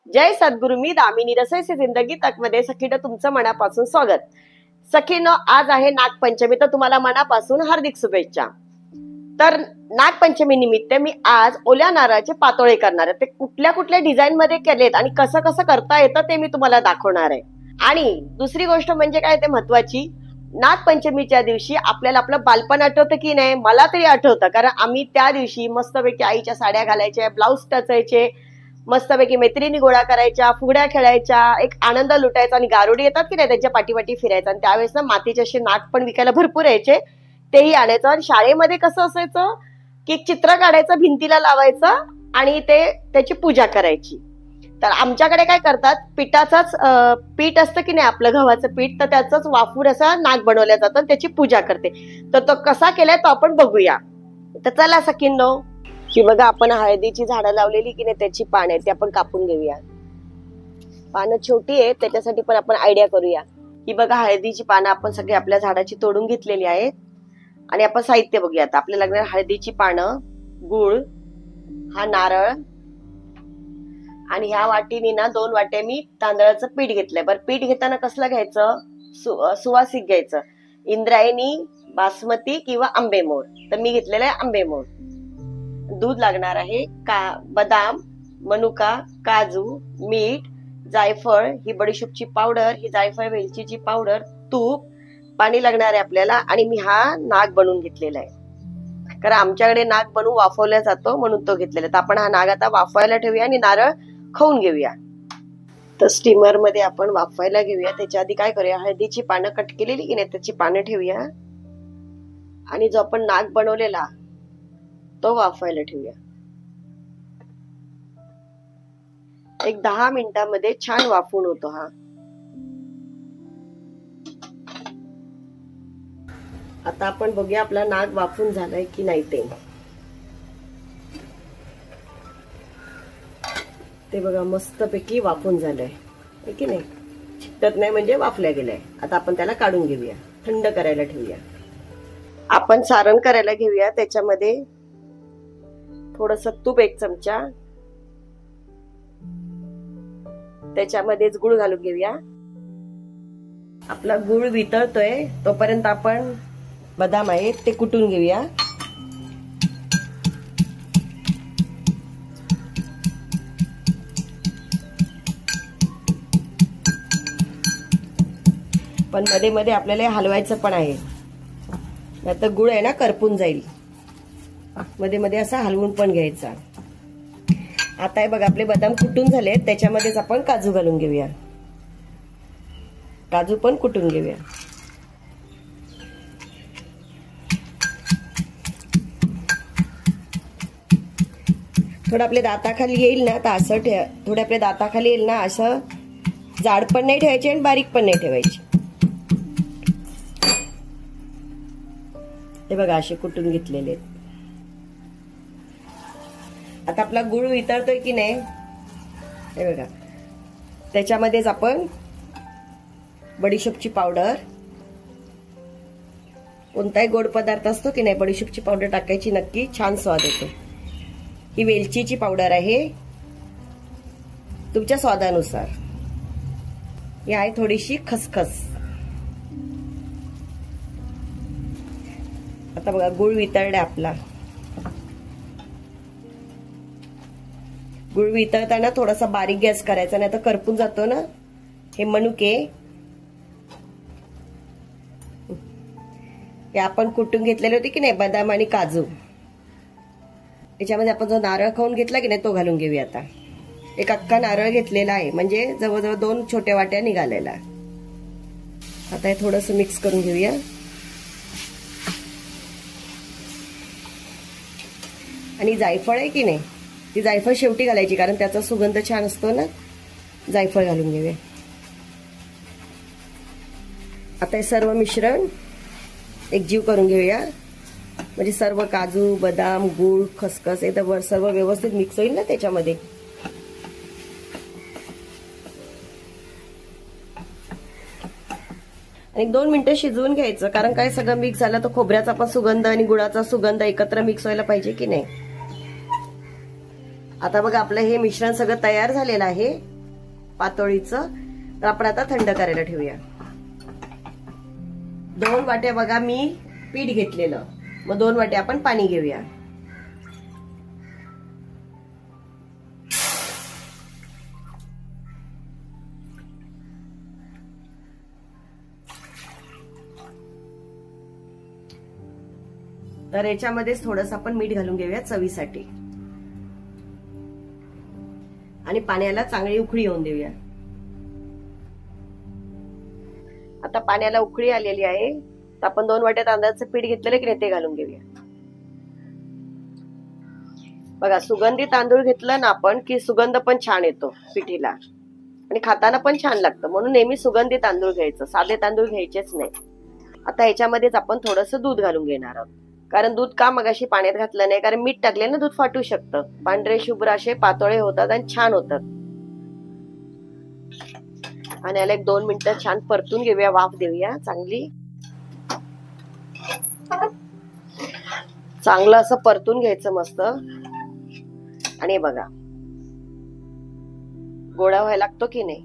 जय सद्गुरु. मी दामिनी रसायची जिंदगी तक मध्ये सखीनं तुमचं मनापासून स्वागत. सखीनं आज आहे नागपंचमी, तर तुम्हाला मनापासून हार्दिक शुभेच्छा. तर नागपंचमी निमित्त मी आज ओल्या नारळाचे पातोळे करणार आहे. ते कुठल्या कुठल्या डिझाईन मध्ये केलेत आणि कसं कसं करता येतं ते मी तुम्हाला दाखवणार आहे. आणि दुसरी गोष्ट म्हणजे काय ते महत्वाची, नागपंचमीच्या दिवशी आपल्याला आपलं बालपण आठवतं की नाही? मला तरी आठवतं, कारण आम्ही त्या दिवशी मस्तपैकी आईच्या साड्या घालायच्या, ब्लाऊज टचायचे, मस्तपैकी मैत्रिणी गोळा करायच्या, फुगड्या खेळायच्या, एक आनंद लुटायचा आणि गारुडी येतात की नाही त्यांच्या पाठी फिरायचा. आणि त्यावेळेस ना मातीचे असे नाग पण विकायला भरपूर यायचे, तेही आणायचं. आणि शाळेमध्ये कसं असायचं की चित्र काढायचं, भिंतीला लावायचं आणि त्याची पूजा करायची. तर आमच्याकडे काय करतात, पिठाचाच पीठ असतं की नाही आपलं गव्हाचं पीठ, तर त्याच वाफून असा नाग बनवल्या जातं, त्याची पूजा करते. तर तो कसा केलाय तो आपण बघूया. तर चला सखींनो, की बघा आपण हळदीची झाडं लावलेली की नाही त्याची पानं आहेत, ती आपण कापून घेऊया. पानं छोटी आहेत त्याच्यासाठी पण आपण आयडिया करूया. ही बघा हळदीची पानं आपण सगळी आपल्या झाडाची तोडून घेतलेली आहेत. आणि आपण साहित्य बघूया. आता आपल्याला लागणार हळदीची पानं, गुळ, हा नारळ, आणि ह्या वाटीनी ना 2 वाट्या मी तांदळाचं पीठ घेतलंय. बरं, पीठ घेताना कसलं घ्यायचं? सुवासिक घ्यायचं, इंद्रायणी, बासमती किंवा आंबेमोड. तर मी घेतलेलं आहे आंबेमोड. दूध लागणार आहे, बदाम, मनुका, काजू, मीठ, जायफळ, ही बडीशोपची पावडर, ही जायफळ वेलचीची पावडर, तूप, पाणी लागणार आहे आपल्याला. आणि मी हा नाग बनवून घेतलेला आहे, कारण आमच्याकडे नाग बनवून वाफवला जातो म्हणून तो घेतलेला. तर आपण हा नाग आता वाफवायला ठेवूया आणि नारळ खाऊन घेऊया. तर स्टीमर मध्ये आपण वाफवायला घेऊया. त्याच्या आधी काय करूया, हळदीची पानं कट केलेली की नाही त्याची पानं ठेवूया आणि जो आपण नाग बनवलेला तो वाफवायला ठेवूया. एक 10 मिनिटांमध्ये छान वाफून होतो हा. आता आपण बघूया आपला नाग वाफून झालाय की नाही ते बघा मस्तपैकी वाफून झालंय की नाही, चिकटत नाही म्हणजे वाफल्या गेलाय. आता आपण त्याला काढून घेऊया, थंड करायला ठेवूया. आपण सारण करायला घेऊया. त्याच्यामध्ये थोडस तूप, 1 चमचा, त्याच्यामध्येच गुळ घालून घेऊया. आपला गुळ वितळतोय तोपर्यंत आपण बदाम आहेत ते कुटून घेऊया. पण मध्ये मध्ये आपल्याला हलवायचं पण आहे, नाहीतर गुळ आहे ना करपून जाईल. मध्ये मध्ये असा हलवून पण घ्यायचा. आता हे बघा आपले बदाम कुटून झाले, त्याच्यामध्येच आपण काजू घालून घेऊया. काजू पण कुटून घेऊया. थोडं आपल्या दाताखाली येईल ना, तर असं थोडं आपल्या दाताखाली येईल ना, असं जाड पण नाही ठेवायचे आणि बारीक पण नाही ठेवायचे. हे बघा असे कुटून घेतलेले. आता आपला गुळ वितळतोय की नाही, हे बघा त्याच्यामध्येच आपण बडीशोपची पावडर, कोणताही गोड पदार्थ असतो की नाही बडीशोपची पावडर टाकायची, नक्की छान स्वाद येतो. ही वेलचीची पावडर आहे तुमच्या स्वादानुसार. ही आहे थोडीशी खसखस. आता बघा गुळ वितळला आपला. गुळ वितळताना थोडासा बारीक गॅस करायचा, नाही तर करपून जातो ना. हे मनुके हे आपण कुटून घेतलेले होते की नाही, बदाम आणि काजू, त्याच्यामध्ये आपण जो नारळ खाऊन घेतला की नाही तो घालून घेऊया. आता एक अख्खा नारळ घेतलेला आहे, म्हणजे जवळजवळ 2 छोट्या वाट्या निघालेला. आता हे थोडंसं मिक्स करून घेऊया. आणि जायफळ आहे की नाही, ती जायफळ शेवटी घालायची, कारण त्याचा सुगंध छान असतो ना. जायफळ घालून घेऊया. आता हे सर्व मिश्रण एकजीव करून घेऊया, म्हणजे सर्व काजू, बदाम, गूळ, खसखस हे सर्व व्यवस्थित मिक्स होईल ना त्याच्यामध्ये. आणि 2 मिनिटं शिजवून घ्यायचं, कारण काय सगळं मिक्स झालं तर खोबऱ्याचा पण सुगंध आणि गुळाचा सुगंध एकत्र मिक्स व्हायला पाहिजे की नाही. आता बघा आपलं हे मिश्रण सगळं तयार झालेलं आहे पातोळीचं. तर आपण आता थंड करायला ठेवूया. 2 वाट्या बघा मी पीठ घेतलेलं, मग 2 वाट्या आपण पाणी घेऊया. तर याच्यामध्येच थोडंसं आपण मीठ घालून घेऊया चवीसाठी आणि पाण्याला चांगली उकळी येऊन देऊया. आता पाण्याला उकळी आलेली आहे, तर आपण 2 वाट्या तांदळाचं पीठ घेतलेलं की नाही ते घालून घेऊया. बघा सुगंधी तांदूळ घेतलं ना आपण की सुगंध पण छान येतो पिठीला आणि खाताना पण छान लागतं, म्हणून नेहमी सुगंधी तांदूळ घ्यायचं, साधे तांदूळ घ्यायचेच नाही. आता याच्यामध्येच आपण थोडंसं दूध घालून घेणार आहोत. कारण दूध का मगाशी पाण्यात घातलं नाही, कारण मीठ टाकले ना दूध फाटू शकतं. पांढरे शुभ्र असे पातोळे होतात आणि छान होतात. आणि याला 1-2 मिनिटं छान परतून घेऊया, वाफ देऊया चांगली. चांगलं असं परतून घ्यायचं मस्त. आणि बघा गोळा व्हायला लागतो की नाही.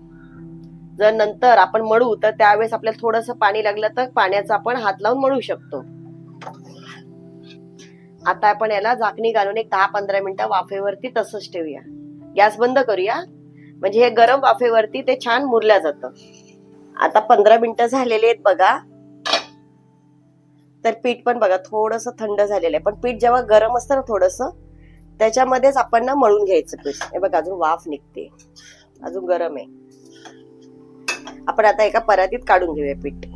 जर नंतर आपण मळू तर त्यावेळेस आपल्याला थोडंसं पाणी लागलं तर पाण्याचा आपण हात लावून मळू शकतो. आता आपण याला झाकणी घालून एक 10-15 मिनिटं वाफेवरती तसंच ठेवूया. गॅस बंद करूया, म्हणजे हे गरम वाफेवरती ते छान मुरल्या जातं. आता 15 मिनिटं झालेले आहेत बघा. तर पीठ पण बघा थोडंसं थंड झालेलं आहे, पण पीठ जेव्हा गरम असतं ना थोडंसं, त्याच्यामध्येच आपण ना मळून घ्यायचं पीठ. हे बघा अजून वाफ निघते, अजून गरम आहे. आपण आता एका परातीत काढून घेऊया पीठ.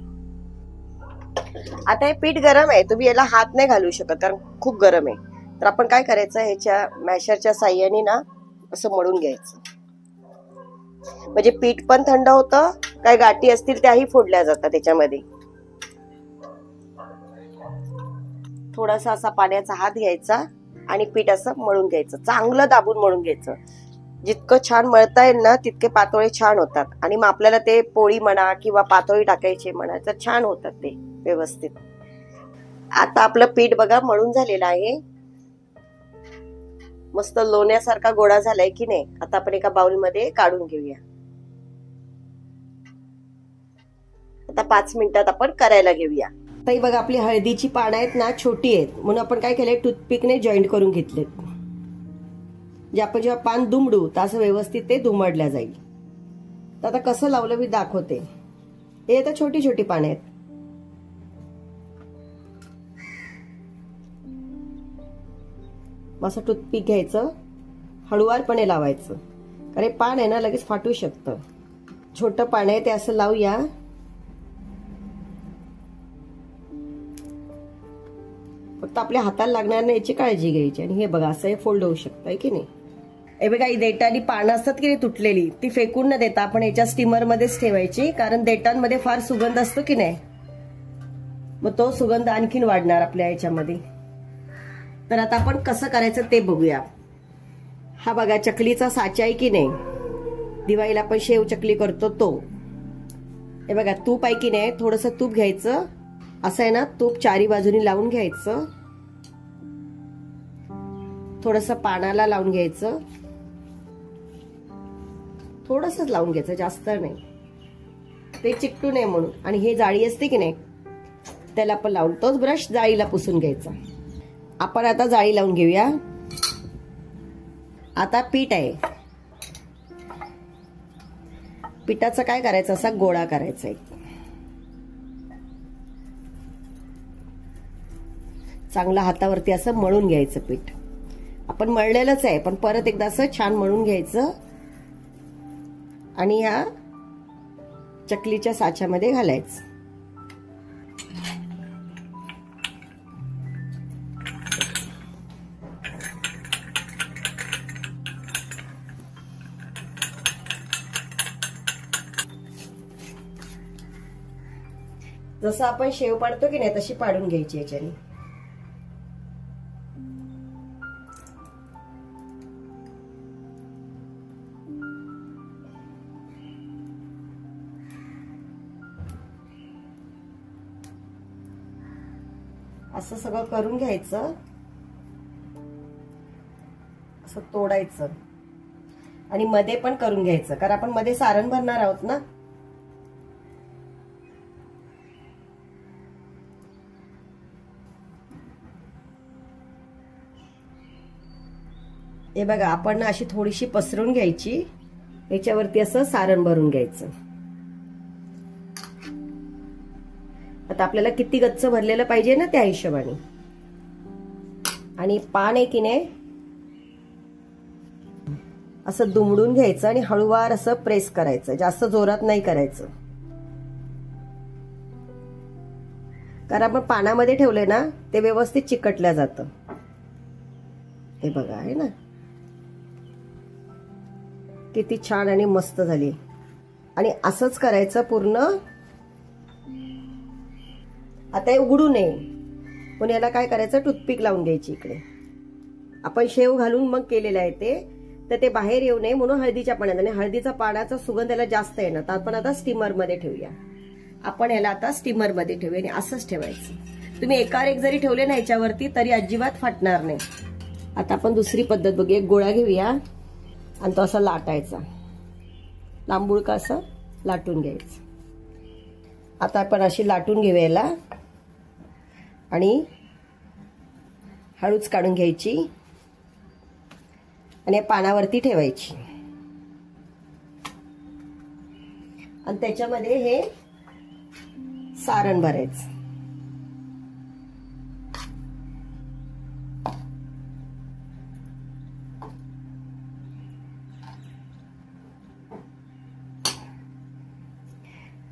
आता हे पीठ गरम आहे, तुम्ही याला हात नाही घालू शकत कारण खूप गरम आहे. तर आपण काय करायचं, ह्याच्या मॅशरच्या साह्याने ना असं मळून घ्यायचं, म्हणजे पीठ पण थंड होतं, काही गाठी असतील त्याही फोडल्या जातात त्याच्यामध्ये. थोडासा असा पाण्याचा हात घ्यायचा आणि पीठ असं मळून घ्यायचं, चांगलं दाबून मळून घ्यायचं. जितकं छान मळता येईल ना तितके पातोळे छान होतात. आणि मग आपल्याला ते पोळी म्हणा किंवा पातोळी टाकायची म्हणा तर छान होतात ते व्यवस्थित. आता आपलं पीठ बघा मळून झालेलं आहे, मस्त लोण्यासारखा गोळा झालाय की नाही. आता आपण एका बाउलमध्ये काढून घेऊया. आता 5 मिनिटात आपण करायला घेऊया. ताई बघा आपली हळदीची पानं आहेत ना छोटी आहेत, म्हणून आपण काय केलंय टूथपिकने जॉईंट करून घेतलेत. जे आपण जेव्हा पान दुमडू तर असं व्यवस्थित ते दुमडल्या जाईल. तर आता कसं लावलं मी दाखवते. हे आता छोटी छोटी पानं आहेत. असं टूथपिक घ्यायचं, हळुवारपणे लावायचं, कारण पान आहे ना लगेच फाटू शकतं. छोटं पान आहे ते असं लावूया. फक्त आपल्या हाताला लागणार नाही याची काळजी घ्यायची. आणि हे बघा असं हे फोल्ड होऊ शकतं की नाही. हे बघा ही देठानी पानं असतात की नाही तुटलेली, ती फेकून न देता आपण याच्या स्टीमर मध्येच ठेवायची, कारण देठांमध्ये फार सुगंध असतो की नाही, मग तो सुगंध आणखीन वाढणार आपल्या याच्यामध्ये. तर आता आपण कसं करायचं ते बघूया. हा बघा चकलीचा साचा आहे की नाही, दिवाळीला आपण शेव चकली करतो तो. हे बघा तूप आहे की नाही, थोडंसं तूप घ्यायचं, असं आहे ना तूप चारी बाजूनी लावून घ्यायचं. थोडंसं पानाला लावून घ्यायचं, थोडंसंच लावून घ्यायचं, जास्त नाही, ते चिकटू नये म्हणून. आणि हे जाळी असते की नाही त्याला आपण लावून, तोच ब्रश जाळीला पुसून घ्यायचा. आपण आता जाळी लावून घेऊया. आता पीठ आहे, पिठाचं काय करायचं, असा गोळा करायचा आहे. चांगला हातावरती असं मळून घ्यायचं पीठ. आपण मळलेलंच आहे पण परत एकदा असं छान मळून घ्यायचं आणि या चकलीच्या साच्यामध्ये घालायचं. जसं आपण शेव पाडतो की नाही तशी पाडून घ्यायची याच्याने. असं सगळं करून घ्यायचं. असं तोडायचं आणि मध्ये पण करून घ्यायचं, कारण आपण मध्ये सारण भरणार आहोत ना. हे बघा, आपण अशी थोडीशी पसरून घ्यायची, याच्यावरती असं सारण भरून घ्यायचं. आता आपल्याला किती गच्च भरलेलं पाहिजे ना त्या हिशोबाने. आणि पान आहे की नाही असं दुमडून घ्यायचं आणि हळूवार असं प्रेस करायचं, जास्त जोरात नाही करायचं, कारण आपण पानामध्ये ठेवले ना ते व्यवस्थित चिकटलं जातं. हे बघा, आहे ना किती छान आणि मस्त झाली. आणि असंच करायचं पूर्ण. आता हे उघडू नये पण याला काय करायचं, टूथपिक लावून द्यायची इकडे. आपण शेव घालून मग केलेलं आहे ते, तर ते बाहेर येऊ नये म्हणून हळदीच्या पाण्यात, आणि हळदीचा पानाचा सुगंध याला जास्त येणार. तर आपण आता स्टीमर मध्ये ठेवूया. आपण याला आता स्टीमर मध्ये ठेवूया आणि असंच ठेवायचं. तुम्ही एकावर एक जरी ठेवले ना याच्यावरती तरी अजिबात फाटणार नाही. आता आपण दुसरी पद्धत बघूया. एक गोळा घेऊया आणि तो असा लाटायचा, लांबूळ का असं लाटून घ्यायचं. आता आपण अशी लाटून घेऊया याला आणि हळूच काढून घ्यायची आणि पानावरती ठेवायची. आणि त्याच्यामध्ये हे सारण भरायचं.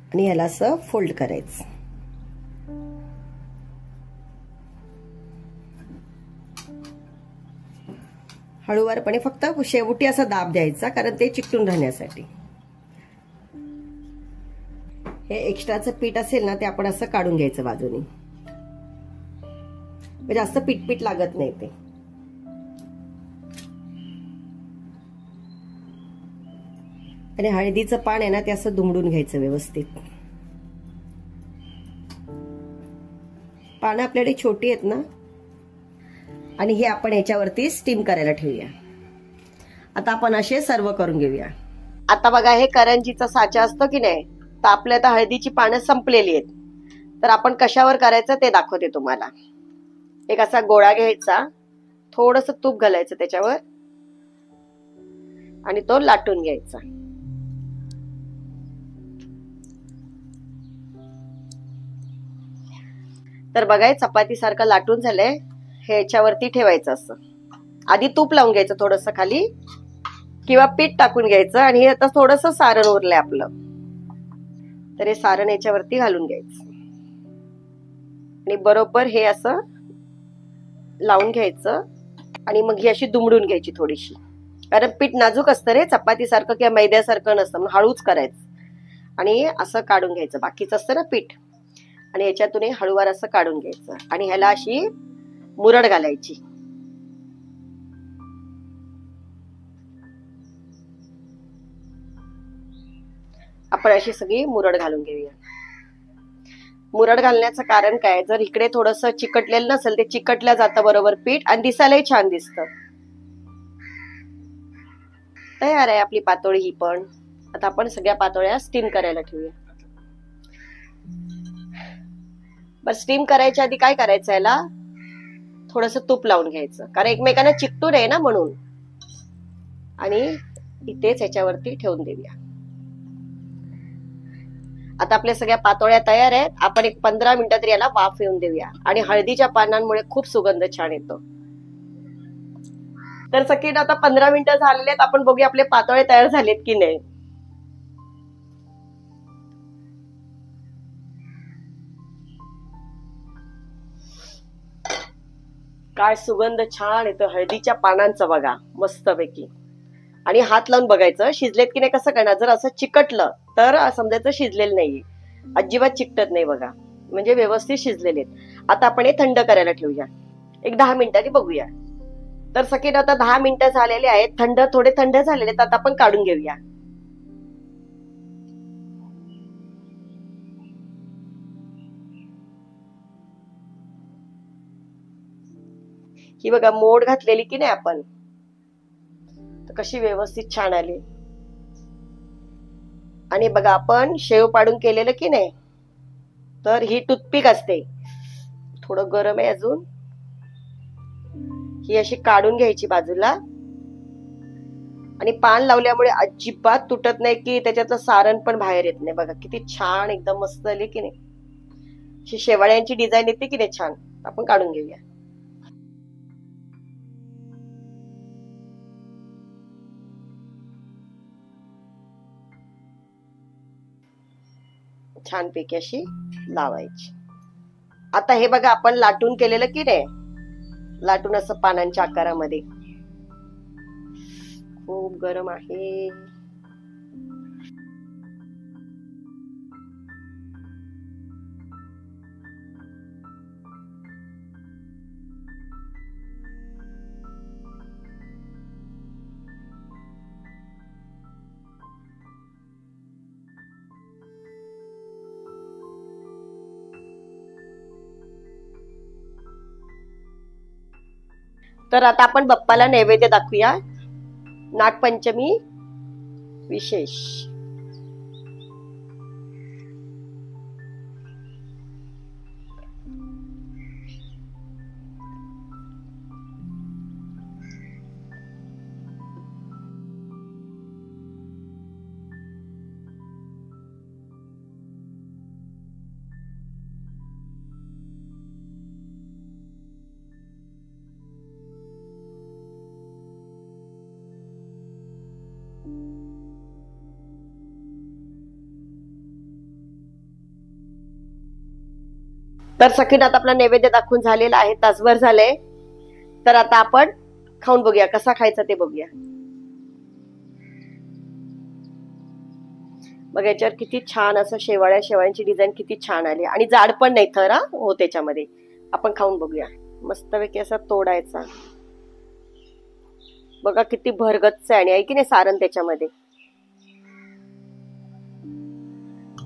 आणि ह्याला असं फोल्ड करायचं. हळूवारपणे फक्त शेवटी असा दाब द्यायचा, कारण ते चिकटून राहण्यासाठी. हे एक्स्ट्राचं पीठ असेल ना ते आपण असं काढून घ्यायचं बाजूनी, जास्त पीठ लागत नाही ते. आणि हळदीचं पान आहे ना ते असं दुमडून घ्यायचं व्यवस्थित. पानं आपल्याकडे छोटी आहेत ना, आणि हे आपण याच्यावरती स्टीम करायला ठेवूया. आता आपण असे सर्व करून घेऊया. आता बघा, हे करंजीचा साचा असतो की नाही, तर आपल्या आता हळदीची पानं संपलेली आहेत. तर आपण कशावर करायचं ते दाखवते तुम्हाला. एक असा गोळा घ्यायचा, थोडस तूप घालायचं त्याच्यावर आणि तो लाटून घ्यायचा. तर बघाय चपाती सारखं लाटून झालंय. हे याच्यावरती ठेवायचं असं. आधी तूप लावून घ्यायचं थोडस खाली, किंवा पीठ टाकून घ्यायचं. आणि हे आता थोडस सारण उरलंय आपलं, तर हे सारण याच्यावरती घालून घ्यायचं आणि बरोबर हे असं लावून घ्यायचं. आणि मग ही अशी दुमडून घ्यायची थोडीशी, कारण पीठ नाजूक असतं रे, चपाती सारखं किंवा मैद्यासारखं नसतं, मग हळूच करायचं. आणि असं काढून घ्यायचं, बाकीचं असतं ना पीठ, आणि याच्यातून हळूवार असं काढून घ्यायचं. आणि ह्याला अशी मुरड घालायची. आपण अशी सगळी मुरड घालून घेऊया. मुरड घालण्याचं कारण काय, जर इकडे थोडस चिकटलेलं नसेल ते चिकटल्या जातं बरोबर पीठ, आणि दिसायलाही छान दिसतं. तयार आहे आपली पातोळी ही पण. आता आपण सगळ्या पातोळ्या स्टीम करायला ठेवूया. बस स्टीम करायच्या आधी काय करायचं, याला थोडस तूप लावून घ्यायचं, कारण एकमेकांना चिकटू नये ना म्हणून. आणि इथेच याच्यावरती ठेवून देऊया. आता आपल्या सगळ्या पातोळ्या तयार आहेत. आपण एक 15 मिनिटं तरी याला वाफ येऊन देऊया. आणि हळदीच्या पानांमुळे खूप सुगंध छान येतो. तर सगळी आता 15 मिनिटं झालेले आहेत. आपण बघूया आपले पातोळे तयार झालेत की नाही. काय सुगंध छान येतो हळदीच्या पानांचा बघा, मस्तपैकी. आणि हात लावून बघायचं शिजलेत की नाही. कसं करणार, जर असं चिकटलं तर समजायचं शिजलेलं नाहीये. अजिबात चिकटत नाही बघा, म्हणजे व्यवस्थित शिजलेले आहेत. आता आपण हे थंड करायला ठेवूया, एक 10 मिनिटांनी बघूया. तर सगळे आता 10 मिनिटं झालेले आहेत. थोडे थंड झालेले आहेत. आता आपण काढून घेऊया. ही बघा मोड घातलेली की नाही आपण, कशी व्यवस्थित छान आली. आणि बघा आपण शेव पाडून केलेलं की नाही, तर ही टूथपिक असते, थोडं गरम आहे अजून. ही अशी काढून घ्यायची बाजूला आणि पान लावल्यामुळे अजिबात तुटत नाही की त्याच्यातलं सारण पण बाहेर येत नाही. बघा किती छान एकदम मस्त आली की नाही. अशी शेवाळ्यांची डिझाईन येते की नाही छान. आपण काढून घेऊया. छानपैकी अशी लावायची. आता हे बघा आपण लाटून केलेलं की नाही, लाटून असं पानांच्या आकारामध्ये. खूप गरम आहे. तर आता आपण बाप्पाला नैवेद्य दाखवूया. नागपंचमी विशेष. तर सखींनो आता आपला नैवेद्य दाखवून झालेला आहे, तासभर झाले. तर आता आपण खाऊन बघूया कसा खायचा ते बघूया. बघ याच्यावर किती छान असं शेवाळ्यांची डिझाईन किती छान आली आणि जाड पण नाही थर हो त्याच्यामध्ये. आपण खाऊन बघूया. मस्तपैकी असा तोडायचा. बघा किती भरगच्च आहे आणि की नाही सारण त्याच्यामध्ये.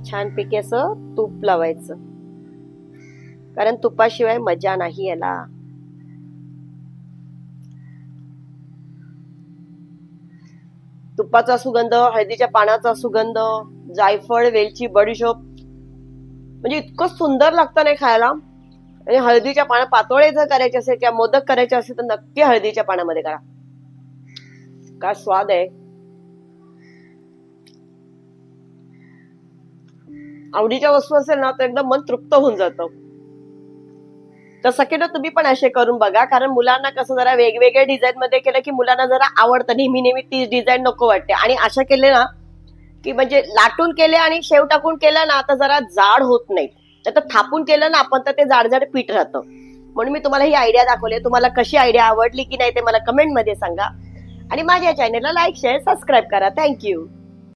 छानपैकी असं तूप लावायचं, कारण तुपाशिवाय मजा नाही याला. तुपाचा सुगंध, हळदीच्या पानाचा सुगंध, जायफळ, वेलची, बडीशोप, म्हणजे इतकं सुंदर लागतं नाही खायला. आणि हळदीच्या पाना पातोळे जर करायचे असेल किंवा मोदक करायचे असेल तर नक्की हळदीच्या पानामध्ये करा. काय स्वाद आहे. आवडीच्या वस्तू असेल ना तर एकदम मन तृप्त होऊन जातं. तर सखींनो तुम्ही पण असे करून बघा, कारण मुलांना कसं जरा वेगवेगळ्या डिझाईन मध्ये केलं की मुलांना जरा आवडतं. नेहमी नेहमी ती डिझाईन नको वाटते. आणि अशा केले ना की म्हणजे लाटून केले आणि शेव टाकून केलं ना तर जरा जाड होत नाही. तर थापून केलं ना आपण तर ते जाड जाड पीठ राहतं. म्हणून मी तुम्हाला ही आयडिया दाखवली. तुम्हाला कशी आयडिया आवडली की नाही ते मला कमेंट मध्ये सांगा. आणि माझ्या चॅनलला लाईक, शेअर, सबस्क्राईब करा. थँक्यू.